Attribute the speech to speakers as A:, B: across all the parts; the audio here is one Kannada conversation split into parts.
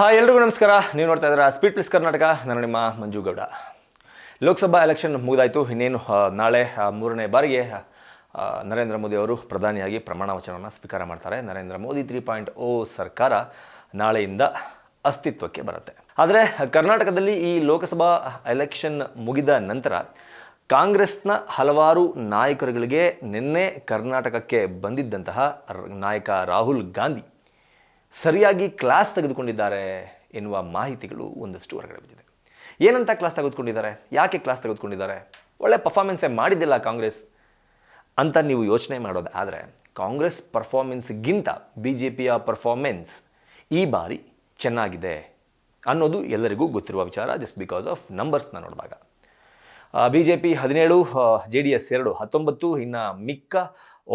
A: ಎಲ್ರಿಗೂ ನಮಸ್ಕಾರ. ನೀವು ನೋಡ್ತಾ ಇದ್ದೀರಾ ಸ್ಪೀಡ್ ಪ್ಲಸ್ ಕರ್ನಾಟಕ. ನಾನು ನಿಮ್ಮ ಮಂಜು ಗೌಡ. ಲೋಕಸಭಾ ಎಲೆಕ್ಷನ್ ಮುಗಿದಾಯಿತು. ಇನ್ನೇನು ನಾಳೆ ಮೂರನೇ ಬಾರಿಗೆ ನರೇಂದ್ರ ಮೋದಿ ಅವರು ಪ್ರಧಾನಿಯಾಗಿ ಪ್ರಮಾಣ ವಚನವನ್ನು ಸ್ವೀಕಾರ ಮಾಡ್ತಾರೆ. ನರೇಂದ್ರ ಮೋದಿ 3.0 ಸರ್ಕಾರ ನಾಳೆಯಿಂದ ಅಸ್ತಿತ್ವಕ್ಕೆ ಬರುತ್ತೆ. ಆದರೆ ಕರ್ನಾಟಕದಲ್ಲಿ ಈ ಲೋಕಸಭಾ ಎಲೆಕ್ಷನ್ ಮುಗಿದ ನಂತರ ಕಾಂಗ್ರೆಸ್ನ ಹಲವಾರು ನಾಯಕರುಗಳಿಗೆ ನಿನ್ನೆ ಕರ್ನಾಟಕಕ್ಕೆ ಬಂದಿದ್ದಂತಹ ನಾಯಕ ರಾಹುಲ್ ಗಾಂಧಿ ಸರಿಯಾಗಿ ಕ್ಲಾಸ್ ತೆಗೆದುಕೊಂಡಿದ್ದಾರೆ ಎನ್ನುವ ಮಾಹಿತಿಗಳು ಒಂದಷ್ಟು ಹೊರಗಡೆ ಬಂದಿದೆ. ಏನಂತ ಕ್ಲಾಸ್ ತೆಗೆದುಕೊಂಡಿದ್ದಾರೆ, ಯಾಕೆ ಕ್ಲಾಸ್ ತೆಗೆದುಕೊಂಡಿದ್ದಾರೆ, ಒಳ್ಳೆ ಪರ್ಫಾರ್ಮೆನ್ಸೇ ಮಾಡಿದ್ದಿಲ್ಲ ಕಾಂಗ್ರೆಸ್ ಅಂತ ನೀವು ಯೋಚನೆ ಮಾಡೋದು ಆದರೆ ಕಾಂಗ್ರೆಸ್ ಪರ್ಫಾರ್ಮೆನ್ಸ್ಗಿಂತ BJPಯ ಪರ್ಫಾರ್ಮೆನ್ಸ್ ಈ ಬಾರಿ ಚೆನ್ನಾಗಿದೆ ಅನ್ನೋದು ಎಲ್ಲರಿಗೂ ಗೊತ್ತಿರುವ ವಿಚಾರ. ಜಸ್ಟ್ ಬಿಕಾಸ್ ಆಫ್ ನಂಬರ್ಸ್ನ ನೋಡಿದಾಗ BJP 17, JDS 2, 19, ಇನ್ನು ಮಿಕ್ಕ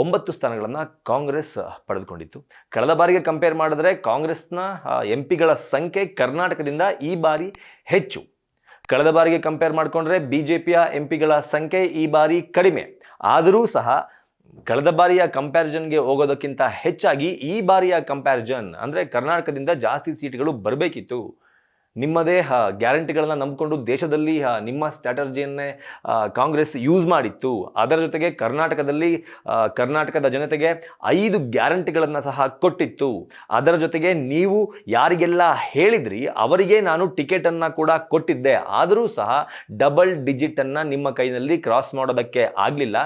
A: 9 ಸ್ಥಾನಗಳನ್ನು ಕಾಂಗ್ರೆಸ್ ಪಡೆದುಕೊಂಡಿತ್ತು. ಕಳೆದ ಬಾರಿಗೆ ಕಂಪೇರ್ ಮಾಡಿದ್ರೆ ಕಾಂಗ್ರೆಸ್ನ MP ಗಳ ಸಂಖ್ಯೆ ಕರ್ನಾಟಕದಿಂದ ಈ ಬಾರಿ ಹೆಚ್ಚು. ಕಳೆದ ಬಾರಿಗೆ ಕಂಪೇರ್ ಮಾಡಿಕೊಂಡ್ರೆ BJPಯ MP ಗಳ ಸಂಖ್ಯೆ ಈ ಬಾರಿ ಕಡಿಮೆ. ಆದರೂ ಸಹ ಕಳೆದ ಬಾರಿಯ ಕಂಪ್ಯಾರಿಸನ್ಗೆ ಹೋಗೋದಕ್ಕಿಂತ ಹೆಚ್ಚಾಗಿ ಈ ಬಾರಿಯ ಕಂಪ್ಯಾರಿಸನ್ ಅಂದರೆ ಕರ್ನಾಟಕದಿಂದ ಜಾಸ್ತಿ ಸೀಟ್ಗಳು ಬರಬೇಕಿತ್ತು. ನಿಮ್ಮದೇ ಗ್ಯಾರಂಟಿಗಳನ್ನು ನಂಬಿಕೊಂಡು ದೇಶದಲ್ಲಿ ನಿಮ್ಮ ಸ್ಟ್ರಾಟಜಿಯನ್ನೇ ಕಾಂಗ್ರೆಸ್ ಯೂಸ್ ಮಾಡಿತ್ತು. ಅದರ ಜೊತೆಗೆ ಕರ್ನಾಟಕದ ಜನತೆಗೆ 5 ಗ್ಯಾರಂಟಿಗಳನ್ನು ಸಹ ಕೊಟ್ಟಿತ್ತು. ಅದರ ಜೊತೆಗೆ ನೀವು ಯಾರಿಗೆಲ್ಲ ಹೇಳಿದ್ರಿ ಅವರಿಗೆ ನಾನು ಟಿಕೆಟನ್ನು ಕೂಡ ಕೊಟ್ಟಿದ್ದೆ. ಆದರೂ ಸಹ ಡಬಲ್ ಡಿಜಿಟನ್ನು ನಿಮ್ಮ ಕೈನಲ್ಲಿ ಕ್ರಾಸ್ ಮಾಡೋದಕ್ಕೆ ಆಗಲಿಲ್ಲ.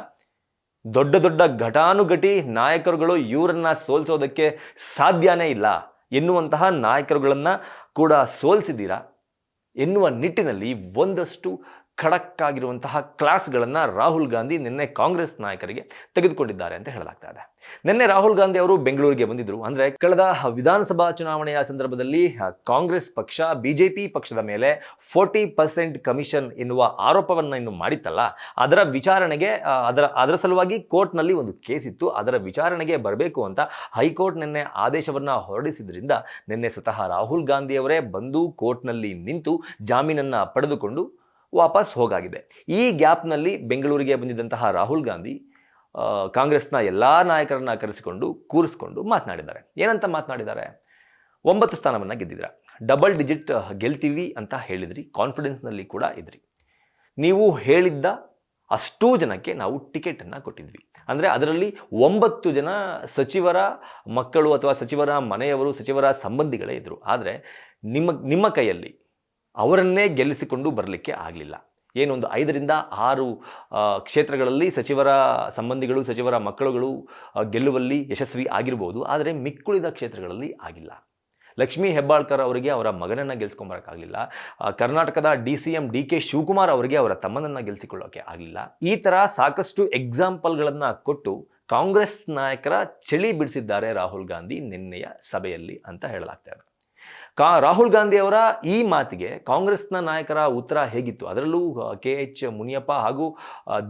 A: ದೊಡ್ಡ ದೊಡ್ಡ ಘಟಾನುಘಟಿ ನಾಯಕರುಗಳು ಇವರನ್ನು ಸೋಲಿಸೋದಕ್ಕೆ ಸಾಧ್ಯನೇ ಇಲ್ಲ ಎನ್ನುವಂತಹ ನಾಯಕರುಗಳನ್ನು ಕೂಡ ಸೋಲಿಸಿದ್ದೀರಾ ಎನ್ನುವ ನಿಟ್ಟಿನಲ್ಲಿ ಒಂದಷ್ಟು ಖಡಕ್ ಆಗಿರುವಂತಹ ಕ್ಲಾಸ್ಗಳನ್ನು ರಾಹುಲ್ ಗಾಂಧಿ ನಿನ್ನೆ ಕಾಂಗ್ರೆಸ್ ನಾಯಕರಿಗೆ ತೆಗೆದುಕೊಂಡಿದ್ದಾರೆ ಅಂತ ಹೇಳಲಾಗ್ತಾ ಇದೆ. ನಿನ್ನೆ ರಾಹುಲ್ ಗಾಂಧಿ ಅವರು ಬೆಂಗಳೂರಿಗೆ ಬಂದಿದ್ದರು. ಅಂದರೆ ಕಳೆದ ವಿಧಾನಸಭಾ ಚುನಾವಣೆಯ ಸಂದರ್ಭದಲ್ಲಿ ಕಾಂಗ್ರೆಸ್ ಪಕ್ಷ BJP ಪಕ್ಷದ ಮೇಲೆ 40% ಕಮಿಷನ್ ಎನ್ನುವ ಆರೋಪವನ್ನು ಇನ್ನು ಮಾಡಿತ್ತಲ್ಲ, ಅದರ ವಿಚಾರಣೆಗೆ ಅದರ ಸಲುವಾಗಿ ಕೋರ್ಟ್ನಲ್ಲಿ ಒಂದು ಕೇಸ್ ಇತ್ತು. ಅದರ ವಿಚಾರಣೆಗೆ ಬರಬೇಕು ಅಂತ ಹೈಕೋರ್ಟ್ ನಿನ್ನೆ ಆದೇಶವನ್ನು ಹೊರಡಿಸಿದ್ರಿಂದ ನಿನ್ನೆ ಸ್ವತಃ ರಾಹುಲ್ ಗಾಂಧಿಯವರೇ ಬಂದು ಕೋರ್ಟ್ನಲ್ಲಿ ನಿಂತು ಜಾಮೀನನ್ನು ಪಡೆದುಕೊಂಡು ವಾಪಸ್ ಹೋಗಾಗಿದೆ. ಈ ಗ್ಯಾಪ್ನಲ್ಲಿ ಬೆಂಗಳೂರಿಗೆ ಬಂದಿದ್ದಂತಹ ರಾಹುಲ್ ಗಾಂಧಿ ಕಾಂಗ್ರೆಸ್ನ ಎಲ್ಲ ನಾಯಕರನ್ನ ಕೂರಿಸ್ಕೊಂಡು ಮಾತನಾಡಿದ್ದಾರೆ. ಏನಂತ ಮಾತನಾಡಿದ್ದಾರೆ? 9 ಸ್ಥಾನವನ್ನು ಗೆದ್ದಿದ್ದೀರಾ, ಡಬಲ್ ಡಿಜಿಟ್ ಗೆಲ್ತೀವಿ ಅಂತ ಹೇಳಿದ್ರಿ, ಕಾನ್ಫಿಡೆನ್ಸ್ನಲ್ಲಿ ಕೂಡ ಇದ್ರಿ. ನೀವು ಹೇಳಿದ್ದ ಅಷ್ಟೂ ಜನಕ್ಕೆ ನಾವು ಟಿಕೆಟನ್ನು ಕೊಟ್ಟಿದ್ವಿ. ಅಂದರೆ ಅದರಲ್ಲಿ 9 ಜನ ಸಚಿವರ ಮಕ್ಕಳು ಅಥವಾ ಸಚಿವರ ಮನೆಯವರು, ಸಚಿವರ ಸಂಬಂಧಿಗಳೇ ಇದ್ದರು. ಆದರೆ ನಿಮ್ಮ ಕೈಯಲ್ಲಿ ಅವರನ್ನೇ ಗೆಲ್ಲಿಸಿಕೊಂಡು ಬರಲಿಕ್ಕೆ ಆಗಲಿಲ್ಲ. ಏನೊಂದು 5ರಿಂದ 6 ಕ್ಷೇತ್ರಗಳಲ್ಲಿ ಸಚಿವರ ಸಂಬಂಧಿಗಳು, ಸಚಿವರ ಮಕ್ಕಳುಗಳು ಗೆಲ್ಲುವಲ್ಲಿ ಯಶಸ್ವಿ ಆಗಿರ್ಬೋದು. ಆದರೆ ಮಿಕ್ಕುಳಿದ ಕ್ಷೇತ್ರಗಳಲ್ಲಿ ಆಗಿಲ್ಲ. ಲಕ್ಷ್ಮೀ ಹೆಬ್ಬಾಳ್ಕರ್ ಅವರಿಗೆ ಅವರ ಮಗನನ್ನು ಗೆಲ್ಸ್ಕೊಂಬರೋಕ್ಕಾಗಲಿಲ್ಲ. ಕರ್ನಾಟಕದ DCM DK ಶಿವಕುಮಾರ್ ಅವರಿಗೆ ಅವರ ತಮ್ಮನನ್ನು ಗೆಲ್ಲಿಸಿಕೊಳ್ಳೋಕೆ ಆಗಲಿಲ್ಲ. ಈ ಥರ ಸಾಕಷ್ಟು ಎಕ್ಸಾಂಪಲ್ಗಳನ್ನು ಕೊಟ್ಟು ಕಾಂಗ್ರೆಸ್ ನಾಯಕರ ಚಳಿ ಬಿಡಿಸಿದ್ದಾರೆ ರಾಹುಲ್ ಗಾಂಧಿ ನಿನ್ನೆಯ ಸಭೆಯಲ್ಲಿ ಅಂತ ಹೇಳಲಾಗ್ತಾ ಇದೆ. ರಾಹುಲ್ ಗಾಂಧಿ ಅವರ ಈ ಮಾತಿಗೆ ಕಾಂಗ್ರೆಸ್ನ ನಾಯಕರ ಉತ್ತರ ಹೇಗಿತ್ತು? ಅದರಲ್ಲೂ KH ಮುನಿಯಪ್ಪ ಹಾಗೂ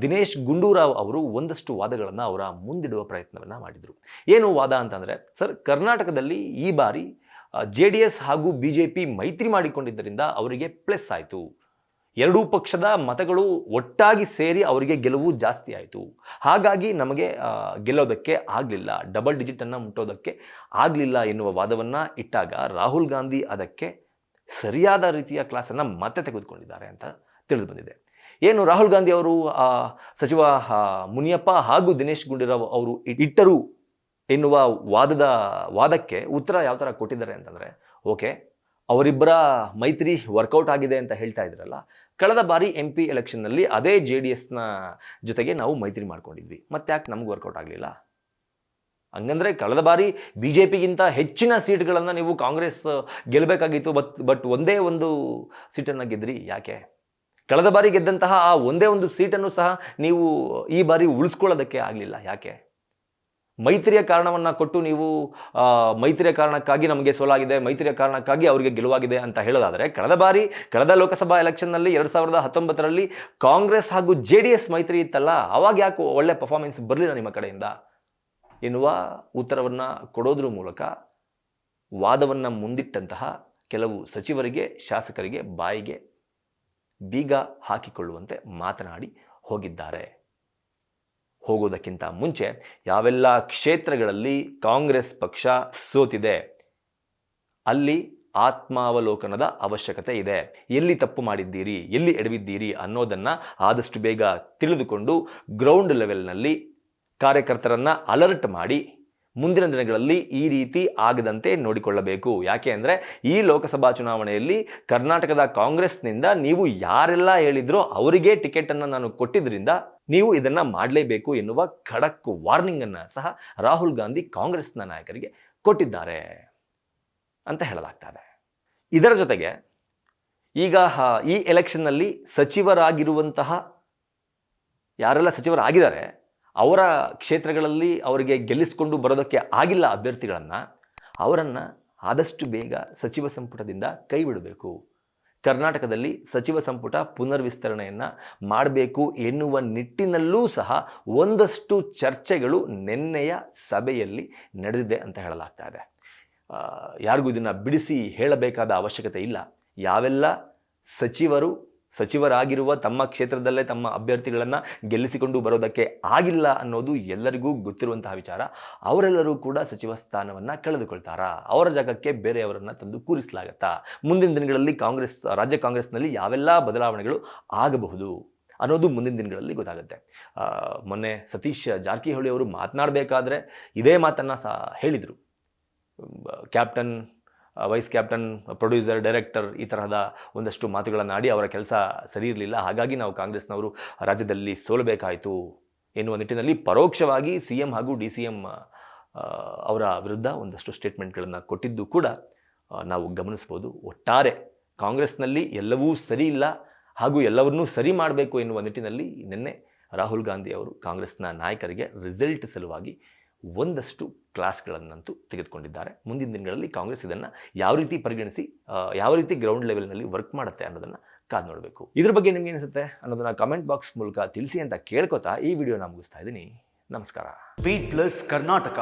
A: ದಿನೇಶ್ ಗುಂಡೂರಾವ್ ಅವರು ಒಂದಷ್ಟು ವಾದಗಳನ್ನು ಅವರ ಮುಂದಿಡುವ ಪ್ರಯತ್ನವನ್ನು ಮಾಡಿದರು. ಏನು ವಾದ ಅಂತಂದರೆ, ಸರ್, ಕರ್ನಾಟಕದಲ್ಲಿ ಈ ಬಾರಿ JDS ಹಾಗೂ BJP ಮೈತ್ರಿ ಮಾಡಿಕೊಂಡಿದ್ದರಿಂದ ಅವರಿಗೆ ಪ್ಲಸ್ ಆಯಿತು. ಎರಡೂ ಪಕ್ಷದ ಮತಗಳು ಒಟ್ಟಾಗಿ ಸೇರಿ ಅವರಿಗೆ ಗೆಲುವು ಜಾಸ್ತಿ ಆಯಿತು. ಹಾಗಾಗಿ ನಮಗೆ ಗೆಲ್ಲೋದಕ್ಕೆ ಆಗಲಿಲ್ಲ, ಡಬಲ್ ಡಿಜಿಟನ್ನು ಮುಟ್ಟೋದಕ್ಕೆ ಆಗಲಿಲ್ಲ ಎನ್ನುವ ವಾದವನ್ನು ಇಟ್ಟಾಗ ರಾಹುಲ್ ಗಾಂಧಿ ಅದಕ್ಕೆ ಸರಿಯಾದ ರೀತಿಯ ಕ್ಲಾಸನ್ನು ಮತ್ತೆ ತೆಗೆದುಕೊಂಡಿದ್ದಾರೆ ಅಂತ ತಿಳಿದು ಬಂದಿದೆ. ಏನು ರಾಹುಲ್ ಗಾಂಧಿ ಅವರು ಸಚಿವ ಮುನಿಯಪ್ಪ ಹಾಗೂ ದಿನೇಶ್ ಗುಂಡೂರಾವ್ ಅವರು ಇಟ್ಟರು ಎನ್ನುವ ವಾದಕ್ಕೆ ಉತ್ತರ ಯಾವ ಥರ ಕೊಟ್ಟಿದ್ದಾರೆ ಅಂತಂದರೆ, ಓಕೆ, ಅವರಿಬ್ಬರ ಮೈತ್ರಿ ವರ್ಕೌಟ್ ಆಗಿದೆ ಅಂತ ಹೇಳ್ತಾ ಇದ್ರಲ್ಲ, ಕಳೆದ ಬಾರಿ MP ಎಲೆಕ್ಷನ್ನಲ್ಲಿ ಅದೇ JDSನ ಜೊತೆಗೆ ನಾವು ಮೈತ್ರಿ ಮಾಡ್ಕೊಂಡಿದ್ವಿ, ಮತ್ತೆ ಯಾಕೆ ನಮ್ಗೆ ವರ್ಕೌಟ್ ಆಗಲಿಲ್ಲ? ಹಂಗಂದರೆ ಕಳೆದ ಬಾರಿ BJPಗಿಂತ ಹೆಚ್ಚಿನ ಸೀಟ್ಗಳನ್ನು ನೀವು ಕಾಂಗ್ರೆಸ್ ಗೆಲ್ಲಬೇಕಾಗಿತ್ತು, ಬಟ್ ಒಂದೇ ಒಂದು ಸೀಟನ್ನು ಗೆದ್ರಿ, ಯಾಕೆ? ಕಳೆದ ಬಾರಿ ಗೆದ್ದಂತಹ ಆ ಒಂದೇ ಒಂದು ಸೀಟನ್ನು ಸಹ ನೀವು ಈ ಬಾರಿ ಉಳಿಸ್ಕೊಳ್ಳೋದಕ್ಕೆ ಆಗಲಿಲ್ಲ, ಯಾಕೆ? ಮೈತ್ರಿಯ ಕಾರಣವನ್ನು ಕೊಟ್ಟು ನೀವು ಮೈತ್ರಿಯ ಕಾರಣಕ್ಕಾಗಿ ನಮಗೆ ಸೋಲಾಗಿದೆ, ಮೈತ್ರಿಯ ಕಾರಣಕ್ಕಾಗಿ ಅವರಿಗೆ ಗೆಲುವಾಗಿದೆ ಅಂತ ಹೇಳೋದಾದರೆ, ಕಳೆದ ಲೋಕಸಭಾ ಎಲೆಕ್ಷನ್ನಲ್ಲಿ 2019ರಲ್ಲಿ ಕಾಂಗ್ರೆಸ್ ಹಾಗೂ JDS ಮೈತ್ರಿ ಇತ್ತಲ್ಲ, ಅವಾಗ ಯಾಕೆ ಒಳ್ಳೆ ಪರ್ಫಾರ್ಮೆನ್ಸ್ ಬರಲಿಲ್ಲ ನಿಮ್ಮ ಕಡೆಯಿಂದ ಎನ್ನುವ ಉತ್ತರವನ್ನು ಕೊಡೋದ್ರ ಮೂಲಕ ವಾದವನ್ನು ಮುಂದಿಟ್ಟಂತಹ ಕೆಲವು ಸಚಿವರಿಗೆ, ಶಾಸಕರಿಗೆ ಬಾಯಿಗೆ ಬೀಗ ಹಾಕಿಕೊಳ್ಳುವಂತೆ ಮಾತನಾಡಿ ಹೋಗಿದ್ದಾರೆ. ಹೋಗೋದಕ್ಕಿಂತ ಮುಂಚೆ ಯಾವೆಲ್ಲ ಕ್ಷೇತ್ರಗಳಲ್ಲಿ ಕಾಂಗ್ರೆಸ್ ಪಕ್ಷ ಸೋತಿದೆ ಅಲ್ಲಿ ಆತ್ಮಾವಲೋಕನದ ಅವಶ್ಯಕತೆ ಇದೆ. ಎಲ್ಲಿ ತಪ್ಪು ಮಾಡಿದ್ದೀರಿ, ಎಲ್ಲಿ ಎಡವಿದ್ದೀರಿ ಅನ್ನೋದನ್ನು ಆದಷ್ಟು ಬೇಗ ತಿಳಿದುಕೊಂಡು ಗ್ರೌಂಡ್ ಲೆವೆಲ್ನಲ್ಲಿ ಕಾರ್ಯಕರ್ತರನ್ನು ಅಲರ್ಟ್ ಮಾಡಿ ಮುಂದಿನ ದಿನಗಳಲ್ಲಿ ಈ ರೀತಿ ಆಗದಂತೆ ನೋಡಿಕೊಳ್ಳಬೇಕು. ಯಾಕೆ ಅಂದರೆ ಈ ಲೋಕಸಭಾ ಚುನಾವಣೆಯಲ್ಲಿ ಕರ್ನಾಟಕದ ಕಾಂಗ್ರೆಸ್ನಿಂದ ನೀವು ಯಾರೆಲ್ಲ ಹೇಳಿದ್ರೋ ಅವರಿಗೆ ಟಿಕೆಟನ್ನು ನಾನು ಕೊಟ್ಟಿದ್ದರಿಂದ ನೀವು ಇದನ್ನು ಮಾಡಲೇಬೇಕು ಎನ್ನುವ ಖಡಕ್ ವಾರ್ನಿಂಗನ್ನು ಸಹ ರಾಹುಲ್ ಗಾಂಧಿ ಕಾಂಗ್ರೆಸ್ನ ನಾಯಕರಿಗೆ ಕೊಟ್ಟಿದ್ದಾರೆ ಅಂತ ಹೇಳಲಾಗ್ತದೆ. ಇದರ ಜೊತೆಗೆ ಈಗ ಈ ಎಲೆಕ್ಷನ್ನಲ್ಲಿ ಸಚಿವರಾಗಿರುವಂತಹ ಯಾರೆಲ್ಲ ಸಚಿವರಾಗಿದ್ದಾರೆ ಅವರ ಕ್ಷೇತ್ರಗಳಲ್ಲಿ ಅವರಿಗೆ ಗೆಲ್ಲಿಸಿಕೊಂಡು ಬರೋದಕ್ಕೆ ಆಗಿಲ್ಲ ಅಭ್ಯರ್ಥಿಗಳನ್ನು, ಅವರನ್ನು ಆದಷ್ಟು ಬೇಗ ಸಚಿವ ಸಂಪುಟದಿಂದ ಕೈ ಬಿಡಬೇಕು. ಕರ್ನಾಟಕದಲ್ಲಿ ಸಚಿವ ಸಂಪುಟ ಪುನರ್ವಿಸ್ತರಣೆಯನ್ನು ಮಾಡಬೇಕು ಎನ್ನುವ ನಿಟ್ಟಿನಲ್ಲೂ ಸಹ ಒಂದಷ್ಟು ಚರ್ಚೆಗಳು ನಿನ್ನೆಯ ಸಭೆಯಲ್ಲಿ ನಡೆದಿದೆ ಅಂತ ಹೇಳಲಾಗ್ತಾ ಇದೆ. ಯಾರಿಗೂ ಇದನ್ನು ಬಿಡಿಸಿ ಹೇಳಬೇಕಾದ ಅವಶ್ಯಕತೆ ಇಲ್ಲ. ಯಾವೆಲ್ಲ ಸಚಿವರಾಗಿರುವ ತಮ್ಮ ಕ್ಷೇತ್ರದಲ್ಲೇ ತಮ್ಮ ಅಭ್ಯರ್ಥಿಗಳನ್ನು ಗೆಲ್ಲಿಸಿಕೊಂಡು ಬರೋದಕ್ಕೆ ಆಗಿಲ್ಲ ಅನ್ನೋದು ಎಲ್ಲರಿಗೂ ಗೊತ್ತಿರುವಂತಹ ವಿಚಾರ. ಅವರೆಲ್ಲರೂ ಕೂಡ ಸಚಿವ ಸ್ಥಾನವನ್ನು ಕಳೆದುಕೊಳ್ತಾರಾ? ಅವರ ಜಾಗಕ್ಕೆ ಬೇರೆಯವರನ್ನು ತಂದು ಕೂರಿಸಲಾಗತ್ತಾ? ಮುಂದಿನ ದಿನಗಳಲ್ಲಿ ರಾಜ್ಯ ಕಾಂಗ್ರೆಸ್ನಲ್ಲಿ ಯಾವೆಲ್ಲ ಬದಲಾವಣೆಗಳು ಆಗಬಹುದು ಅನ್ನೋದು ಮುಂದಿನ ದಿನಗಳಲ್ಲಿ ಗೊತ್ತಾಗುತ್ತೆ. ಮೊನ್ನೆ ಸತೀಶ್ ಜಾರಕಿಹೊಳಿ ಅವರು ಮಾತನಾಡಬೇಕಾದ್ರೆ ಇದೇ ಮಾತನ್ನು ಸಹ ಹೇಳಿದರು. Captain, vice captain, producer, director ಈ ತರಹದ ಒಂದಷ್ಟು ಮಾತುಗಳನ್ನು ಆಡಿ ಅವರ ಕೆಲಸ ಸರಿ ಇರಲಿಲ್ಲ, ಹಾಗಾಗಿ ನಾವು ಕಾಂಗ್ರೆಸ್ನವರು ರಾಜ್ಯದಲ್ಲಿ ಸೋಲಬೇಕಾಯಿತು ಎನ್ನುವ ನಿಟ್ಟಿನಲ್ಲಿ ಪರೋಕ್ಷವಾಗಿ CM ಹಾಗೂ DCM ಅವರ ವಿರುದ್ಧ ಒಂದಷ್ಟು ಸ್ಟೇಟ್ಮೆಂಟ್ಗಳನ್ನು ಕೊಟ್ಟಿದ್ದು ಕೂಡ ನಾವು ಗಮನಿಸ್ಬೋದು. ಒಟ್ಟಾರೆ ಕಾಂಗ್ರೆಸ್ನಲ್ಲಿ ಎಲ್ಲವೂ ಸರಿ ಇಲ್ಲ ಹಾಗೂ ಎಲ್ಲವನ್ನೂ ಸರಿ ಮಾಡಬೇಕು ಎನ್ನುವ ನಿಟ್ಟಿನಲ್ಲಿ ನಿನ್ನೆ ರಾಹುಲ್ ಗಾಂಧಿ ಅವರು ಕಾಂಗ್ರೆಸ್ನ ನಾಯಕರಿಗೆ ರಿಸಲ್ಟ್ ಸಲುವಾಗಿ ಒಂದಷ್ಟು ಕ್ಲಾಸ್ಗಳನ್ನಂತೂ ತೆಗೆದುಕೊಂಡಿದ್ದಾರೆ. ಮುಂದಿನ ದಿನಗಳಲ್ಲಿ ಕಾಂಗ್ರೆಸ್ ಇದನ್ನು ಯಾವ ರೀತಿ ಪರಿಗಣಿಸಿ ಯಾವ ರೀತಿ ಗ್ರೌಂಡ್ ಲೆವೆಲ್ನಲ್ಲಿ ವರ್ಕ್ ಮಾಡುತ್ತೆ ಅನ್ನೋದನ್ನು ಕಾದು ನೋಡಬೇಕು. ಇದ್ರ ಬಗ್ಗೆ ನಿಮ್ಗೆ ಅನಿಸುತ್ತೆ ಅನ್ನೋದನ್ನ ಕಮೆಂಟ್ ಬಾಕ್ಸ್ ಮೂಲಕ ತಿಳಿಸಿ ಅಂತ ಕೇಳ್ಕೊತಾ ಈ ವಿಡಿಯೋನ ಮುಗಿಸ್ತಾ ಇದ್ದೀನಿ. ನಮಸ್ಕಾರ.
B: Beat plus Karnataka.